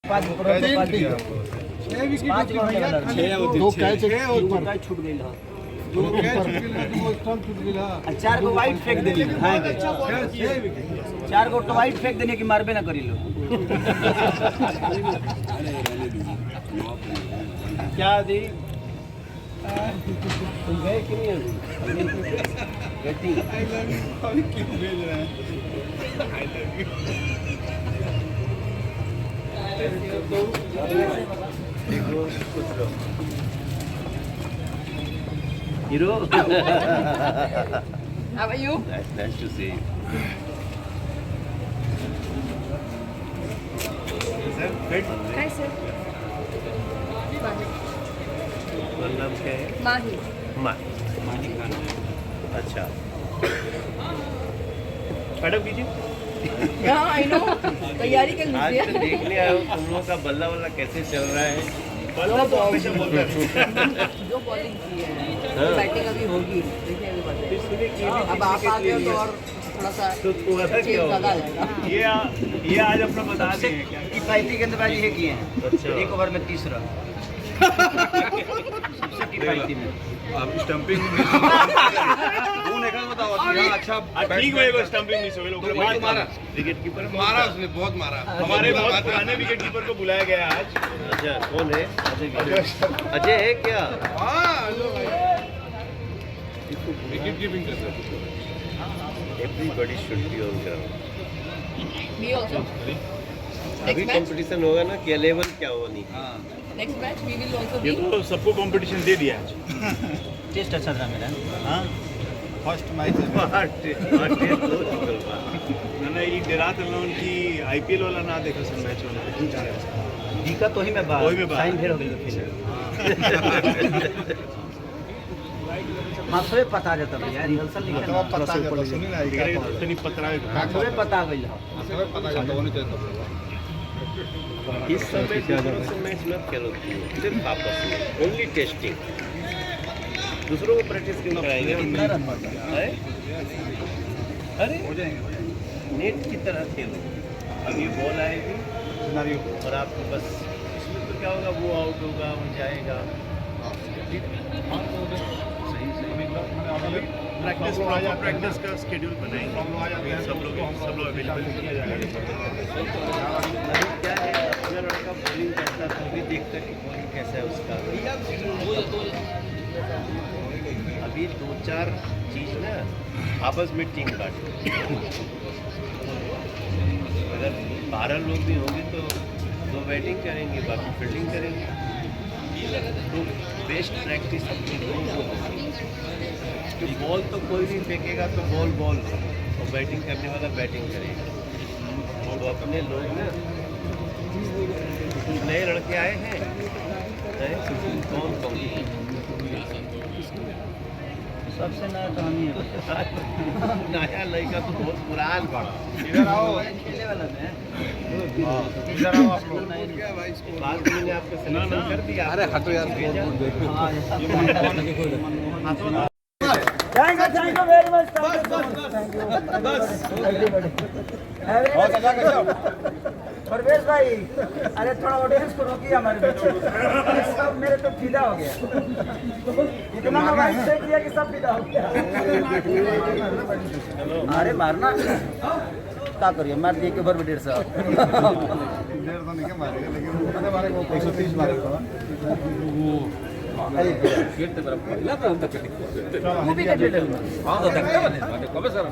5 party 2 catch छूट गई है, 4 को वाइट फेंक देनी है, 4 को वाइट फेंक देने की मारबे ना करी लो। क्या दी तुम गए कि नहीं अभी? क्यों भेज रहे हैं? Hero. How are you? Nice to see you. Hi sir. नाम क्या है? Mahi. माही खान। अच्छा, मैडम कीजिए। Yeah, I know. तैयारी कर आज लीजिए। तो देखने आया हूँ तुम लोगों का बल्ला वल्ला कैसे चल रहा है। बल्ला तो हमेशा बोलते हैं। जो बॉलिंग की है, बैटिंग अभी होगी। देखिए अभी बताइए। अब आप आ गए तो और थोड़ा सा तो थोड़ा क्या ज़्यादा होगा? आ जाएगा। ये आज अपना बता दें क्या? किफायती गेंदबाजी है किए हैं। अच्छा। 1 ओवर में 30 रन। सबसे किफायती में। अब स्टंपिंग वो देखा बताओ अच्छा ठीक है, स्टंपिंग मिस हो गई, लोगों ने मारा, विकेट कीपर मारा उसने बहुत मारा। हमारे बहुत पुराने विकेट कीपर को बुलाया गया आज। अच्छा, कौन है? अजय है क्या? विकेट कीपिंग करता है। Everybody should be on ground. Me also. अभी कंपटीशन होगा ना कि 11 क्या हुआ नहीं? Next match we will also ये be. तो सबको कंपटीशन दे दिया आज। टेस्ट अच्छा था मेरा। हाँ, फर्स्ट मैच मैंने ये डेरात लोन की IPL वाला ना देखा सब मैच वाला। दिक्कत वही में बात। वही में बात। साइन ढेर हो गई फिर। माथवे पता जाता भैया, रिहर्सल नहीं करना। पता जाता सुनी ना इतनी पतरा माथवे पता गई है। पता जाता होने चाहिए। इस समय दूसरों से मैच मत खेलो, सिर्फ आपस में ओनली टेस्टिंग। दूसरों को प्रैक्टिस क्यों कराएंगे? हैं? अरे नेट की तरह खेलो। अब ये बॉल आएगी और आपको बस इसमें तो क्या होगा, वो आउट होगा, वो जाएगा। प्रैक्टिस का शेड्यूल बनाएंगे, सब लोग अवेलेबल किया जाएगा। क्या है, अपना लड़का बॉलिंग करता तो भी देखता कि बॉलिंग कैसा है उसका। अभी 2-4 चीज ना आपस में टीम काटो। अगर 12 लोग भी होंगे तो 2 बैटिंग करेंगे, बाकी फील्डिंग करेंगे। तो बेस्ट प्रैक्टिस अपनी बॉल को होगी। तो बॉल तो कोई नहीं फेंकेगा तो बॉल और बैटिंग करने वाला बैटिंग करेगा। तो अपने लोग ना कुछ नए लड़के आए हैं, कौन सबसे नया तो हम ही है। नया लड़का तो बहुत पुरान बड़ा। इधर आओ, खेलने वाला में। इधर आओ आप लोग। बाद में मैंने आपको सिलेक्शन कर दिया। अरे हटो यार। Thank you very much. Parvesh भाई, अरे थोड़ा ऑडियंस को रोकिए हमारे बीच में। सब मेरे तो फिदा हो गया, इतना मोबाइल से किया कि सब फिदा हो गया। अरे मारना क्या करिए, मार दिए के ऊपर 150। 150 तो नहीं मारेगा, लेकिन मैंने मारे को 130 मारेगा। Who wicket leader? कब सर